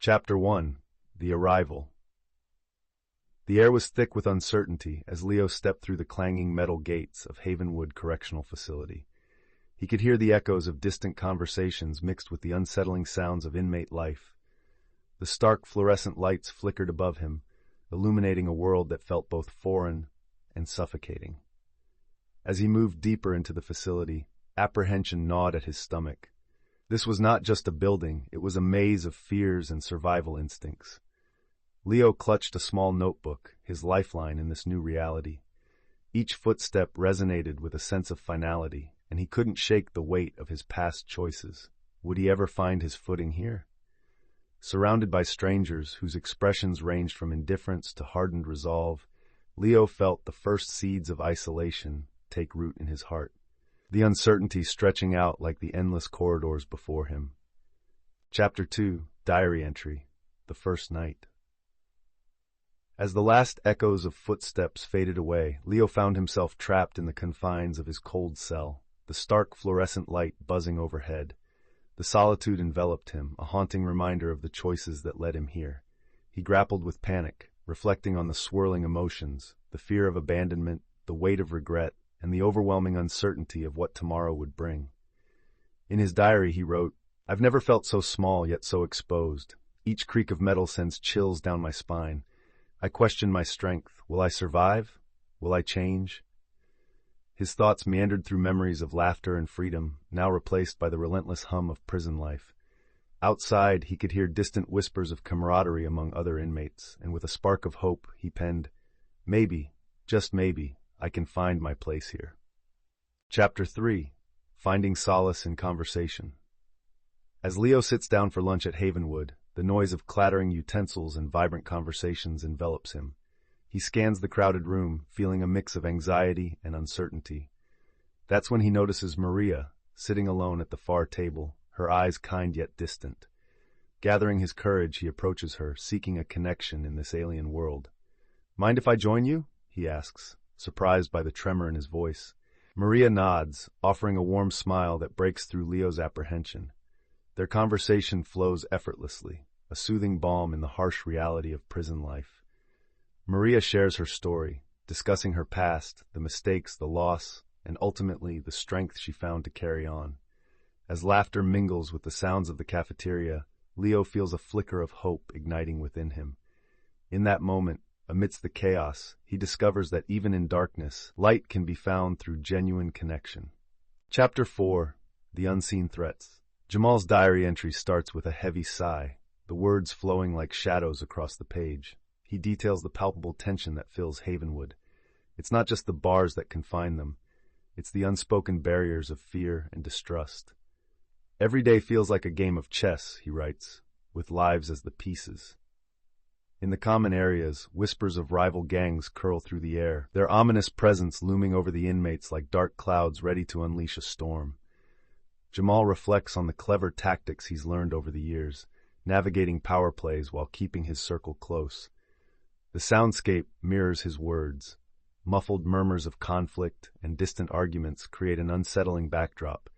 Chapter 1. The Arrival. The air was thick with uncertainty as Leo stepped through the clanging metal gates of Havenwood Correctional Facility. He could hear the echoes of distant conversations mixed with the unsettling sounds of inmate life. The stark fluorescent lights flickered above him, illuminating a world that felt both foreign and suffocating. As he moved deeper into the facility, apprehension gnawed at his stomach. This was not just a building, it was a maze of fears and survival instincts. Leo clutched a small notebook, his lifeline in this new reality. Each footstep resonated with a sense of finality, and he couldn't shake the weight of his past choices. Would he ever find his footing here? Surrounded by strangers whose expressions ranged from indifference to hardened resolve, Leo felt the first seeds of isolation take root in his heart, the uncertainty stretching out like the endless corridors before him. Chapter 2. Diary Entry. The First Night. As the last echoes of footsteps faded away, Leo found himself trapped in the confines of his cold cell, the stark fluorescent light buzzing overhead. The solitude enveloped him, a haunting reminder of the choices that led him here. He grappled with panic, reflecting on the swirling emotions, the fear of abandonment, the weight of regret, and the overwhelming uncertainty of what tomorrow would bring. In his diary he wrote, "I've never felt so small yet so exposed. Each creak of metal sends chills down my spine. I question my strength. Will I survive? Will I change?" His thoughts meandered through memories of laughter and freedom, now replaced by the relentless hum of prison life. Outside, he could hear distant whispers of camaraderie among other inmates, and with a spark of hope, he penned, "Maybe, just maybe, I can find my place here." Chapter 3. Finding Solace in Conversation. As Leo sits down for lunch at Havenwood, the noise of clattering utensils and vibrant conversations envelops him. He scans the crowded room, feeling a mix of anxiety and uncertainty. That's when he notices Maria, sitting alone at the far table, her eyes kind yet distant. Gathering his courage, he approaches her, seeking a connection in this alien world. "Mind if I join you?" he asks, surprised by the tremor in his voice. Maria nods, offering a warm smile that breaks through Leo's apprehension. Their conversation flows effortlessly, a soothing balm in the harsh reality of prison life. Maria shares her story, discussing her past, the mistakes, the loss, and ultimately the strength she found to carry on. As laughter mingles with the sounds of the cafeteria, Leo feels a flicker of hope igniting within him. In that moment, amidst the chaos, he discovers that even in darkness, light can be found through genuine connection. Chapter 4. The Unseen Threats. Jamal's diary entry starts with a heavy sigh, the words flowing like shadows across the page. He details the palpable tension that fills Havenwood. It's not just the bars that confine them. It's the unspoken barriers of fear and distrust. "Every day feels like a game of chess," he writes, "with lives as the pieces." In the common areas, whispers of rival gangs curl through the air, their ominous presence looming over the inmates like dark clouds ready to unleash a storm. Jamal reflects on the clever tactics he's learned over the years, navigating power plays while keeping his circle close. The soundscape mirrors his words. Muffled murmurs of conflict and distant arguments create an unsettling backdrop,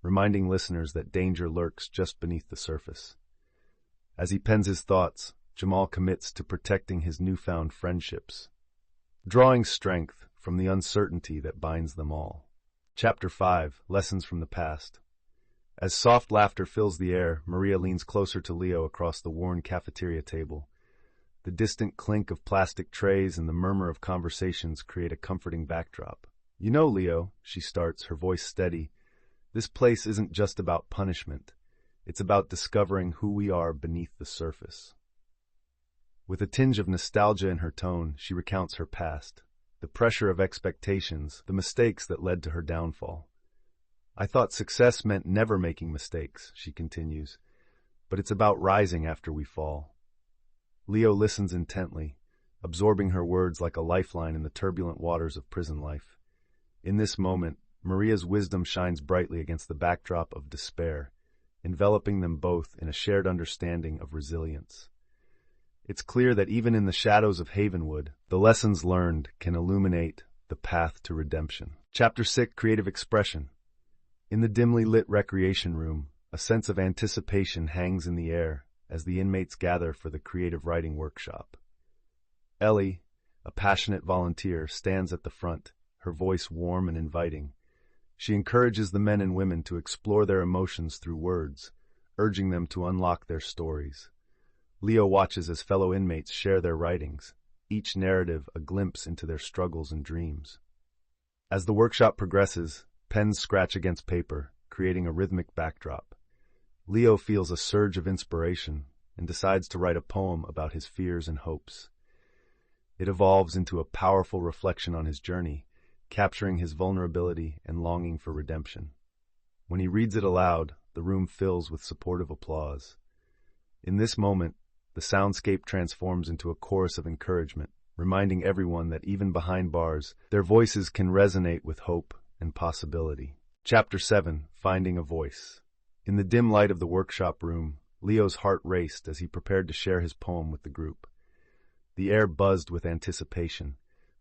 reminding listeners that danger lurks just beneath the surface. As he pens his thoughts, Jamal commits to protecting his newfound friendships, drawing strength from the uncertainty that binds them all. Chapter 5. Lessons from the Past. As soft laughter fills the air, Maria leans closer to Leo across the worn cafeteria table. The distant clink of plastic trays and the murmur of conversations create a comforting backdrop. "You know, Leo," she starts, her voice steady, "this place isn't just about punishment. It's about discovering who we are beneath the surface." With a tinge of nostalgia in her tone, she recounts her past, the pressure of expectations, the mistakes that led to her downfall. "I thought success meant never making mistakes," she continues, "but it's about rising after we fall." Leo listens intently, absorbing her words like a lifeline in the turbulent waters of prison life. In this moment, Maria's wisdom shines brightly against the backdrop of despair, enveloping them both in a shared understanding of resilience. It's clear that even in the shadows of Havenwood, the lessons learned can illuminate the path to redemption. Chapter 6. Creative Expression. In the dimly lit recreation room, a sense of anticipation hangs in the air as the inmates gather for the creative writing workshop. Ellie, a passionate volunteer, stands at the front, her voice warm and inviting. She encourages the men and women to explore their emotions through words, urging them to unlock their stories. Leo watches as fellow inmates share their writings, each narrative a glimpse into their struggles and dreams. As the workshop progresses, pens scratch against paper, creating a rhythmic backdrop. Leo feels a surge of inspiration and decides to write a poem about his fears and hopes. It evolves into a powerful reflection on his journey, capturing his vulnerability and longing for redemption. When he reads it aloud, the room fills with supportive applause. In this moment, the soundscape transforms into a chorus of encouragement, reminding everyone that even behind bars, their voices can resonate with hope and possibility. Chapter 7: Finding a Voice. In the dim light of the workshop room, Leo's heart raced as he prepared to share his poem with the group. The air buzzed with anticipation,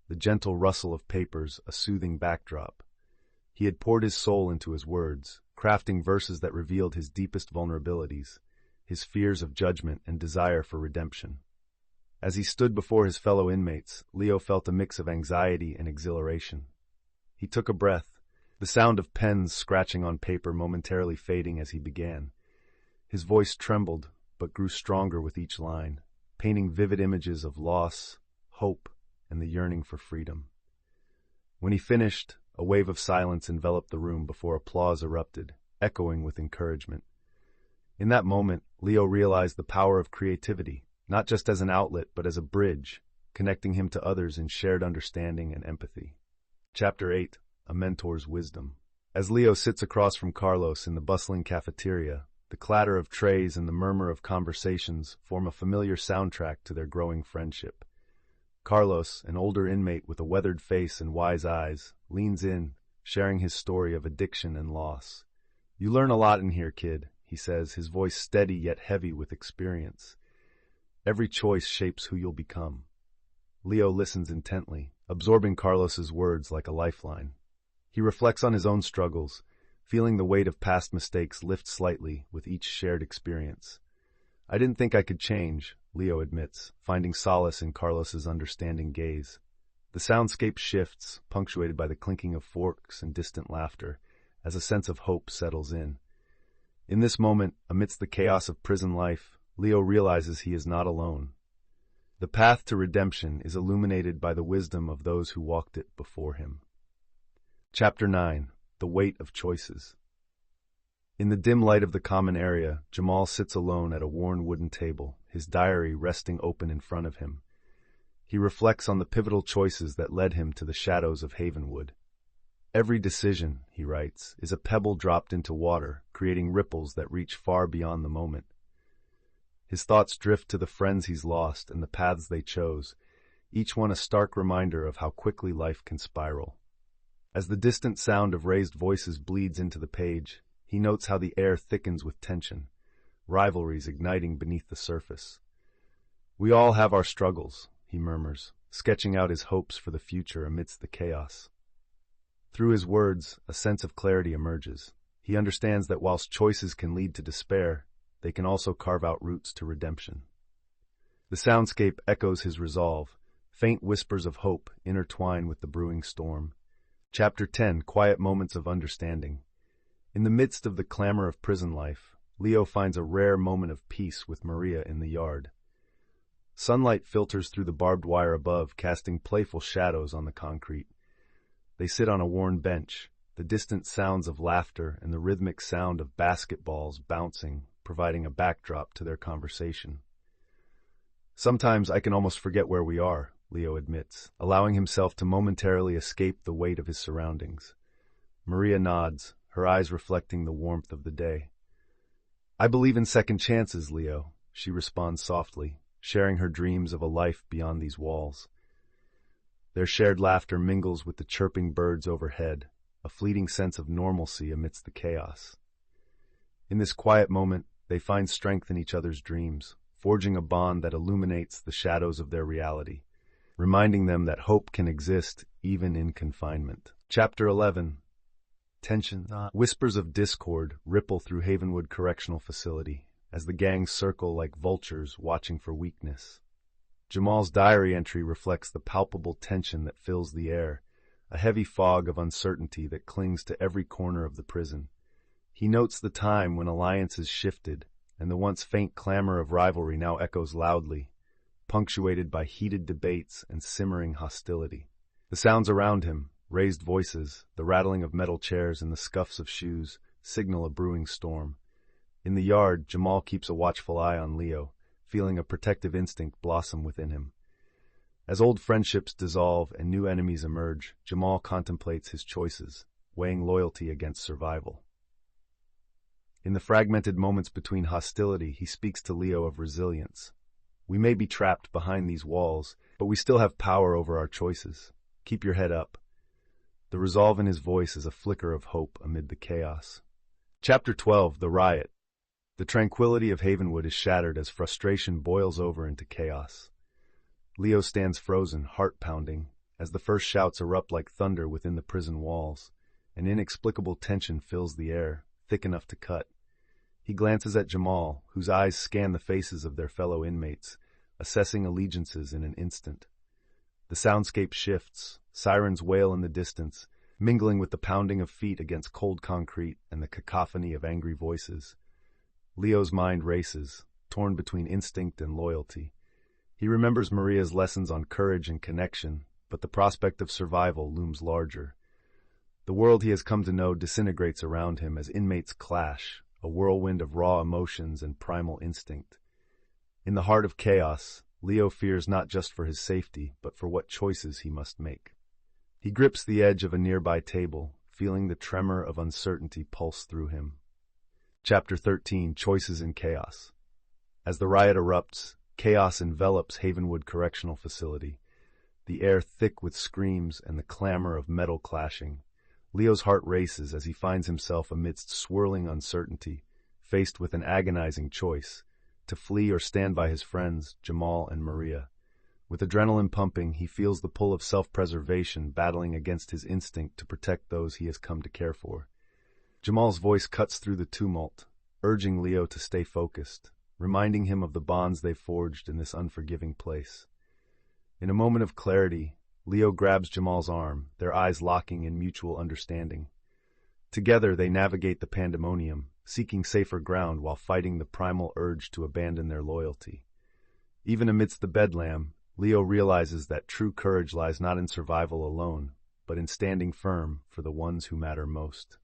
the gentle rustle of papers a soothing backdrop. He had poured his soul into his words, crafting verses that revealed his deepest vulnerabilities, his fears of judgment and desire for redemption. As he stood before his fellow inmates, Leo felt a mix of anxiety and exhilaration. He took a breath, the sound of pens scratching on paper momentarily fading as he began. His voice trembled, but grew stronger with each line, painting vivid images of loss, hope, and the yearning for freedom. When he finished, a wave of silence enveloped the room before applause erupted, echoing with encouragement. In that moment, Leo realized the power of creativity, not just as an outlet, but as a bridge, connecting him to others in shared understanding and empathy. Chapter 8: A Mentor's Wisdom. As Leo sits across from Carlos in the bustling cafeteria, the clatter of trays and the murmur of conversations form a familiar soundtrack to their growing friendship. Carlos, an older inmate with a weathered face and wise eyes, leans in, sharing his story of addiction and loss. "You learn a lot in here, kid," he says, his voice steady yet heavy with experience. "Every choice shapes who you'll become." Leo listens intently, absorbing Carlos's words like a lifeline. He reflects on his own struggles, feeling the weight of past mistakes lift slightly with each shared experience. "I didn't think I could change," Leo admits, finding solace in Carlos's understanding gaze. The soundscape shifts, punctuated by the clinking of forks and distant laughter, as a sense of hope settles in. In this moment, amidst the chaos of prison life, Leo realizes he is not alone. The path to redemption is illuminated by the wisdom of those who walked it before him. Chapter 9: The Weight of Choices. In the dim light of the common area, Jamal sits alone at a worn wooden table, his diary resting open in front of him. He reflects on the pivotal choices that led him to the shadows of Havenwood. "Every decision," he writes, "is a pebble dropped into water, creating ripples that reach far beyond the moment." His thoughts drift to the friends he's lost and the paths they chose, each one a stark reminder of how quickly life can spiral. As the distant sound of raised voices bleeds into the page, he notes how the air thickens with tension, rivalries igniting beneath the surface. "We all have our struggles," he murmurs, sketching out his hopes for the future amidst the chaos. Through his words, a sense of clarity emerges. He understands that whilst choices can lead to despair, they can also carve out routes to redemption. The soundscape echoes his resolve. Faint whispers of hope intertwine with the brewing storm. Chapter 10: Quiet Moments of Understanding. In the midst of the clamor of prison life, Leo finds a rare moment of peace with Maria in the yard. Sunlight filters through the barbed wire above, casting playful shadows on the concrete. They sit on a worn bench, the distant sounds of laughter and the rhythmic sound of basketballs bouncing, providing a backdrop to their conversation. "Sometimes I can almost forget where we are," Leo admits, allowing himself to momentarily escape the weight of his surroundings. Maria nods, her eyes reflecting the warmth of the day. "I believe in second chances, Leo," she responds softly, sharing her dreams of a life beyond these walls. Their shared laughter mingles with the chirping birds overhead, a fleeting sense of normalcy amidst the chaos. In this quiet moment, they find strength in each other's dreams, forging a bond that illuminates the shadows of their reality, reminding them that hope can exist even in confinement. Chapter 11: Tension. Whispers of discord ripple through Havenwood Correctional Facility, as the gang circle like vultures watching for weakness. Jamal's diary entry reflects the palpable tension that fills the air, a heavy fog of uncertainty that clings to every corner of the prison. He notes the time when alliances shifted, and the once faint clamor of rivalry now echoes loudly, punctuated by heated debates and simmering hostility. The sounds around him, raised voices, the rattling of metal chairs and the scuffs of shoes, signal a brewing storm. In the yard, Jamal keeps a watchful eye on Leo, feeling a protective instinct blossom within him. As old friendships dissolve and new enemies emerge, Jamal contemplates his choices, weighing loyalty against survival. In the fragmented moments between hostility, he speaks to Leo of resilience. We may be trapped behind these walls, but we still have power over our choices. Keep your head up. The resolve in his voice is a flicker of hope amid the chaos. Chapter 12, The Riot. The tranquility of Havenwood is shattered as frustration boils over into chaos. Leo stands frozen, heart pounding, as the first shouts erupt like thunder within the prison walls. An inexplicable tension fills the air, thick enough to cut. He glances at Jamal, whose eyes scan the faces of their fellow inmates, assessing allegiances in an instant. The soundscape shifts, sirens wail in the distance, mingling with the pounding of feet against cold concrete and the cacophony of angry voices. Leo's mind races, torn between instinct and loyalty. He remembers Maria's lessons on courage and connection, but the prospect of survival looms larger. The world he has come to know disintegrates around him as inmates clash, a whirlwind of raw emotions and primal instinct. In the heart of chaos, Leo fears not just for his safety, but for what choices he must make. He grips the edge of a nearby table, feeling the tremor of uncertainty pulse through him. Chapter 13, Choices in Chaos. As the riot erupts, chaos envelops Havenwood Correctional Facility, the air thick with screams and the clamor of metal clashing. Leo's heart races as he finds himself amidst swirling uncertainty, faced with an agonizing choice, to flee or stand by his friends, Jamal and Maria. With adrenaline pumping, he feels the pull of self-preservation battling against his instinct to protect those he has come to care for. Jamal's voice cuts through the tumult, urging Leo to stay focused, reminding him of the bonds they forged in this unforgiving place. In a moment of clarity, Leo grabs Jamal's arm, their eyes locking in mutual understanding. Together they navigate the pandemonium, seeking safer ground while fighting the primal urge to abandon their loyalty. Even amidst the bedlam, Leo realizes that true courage lies not in survival alone, but in standing firm for the ones who matter most.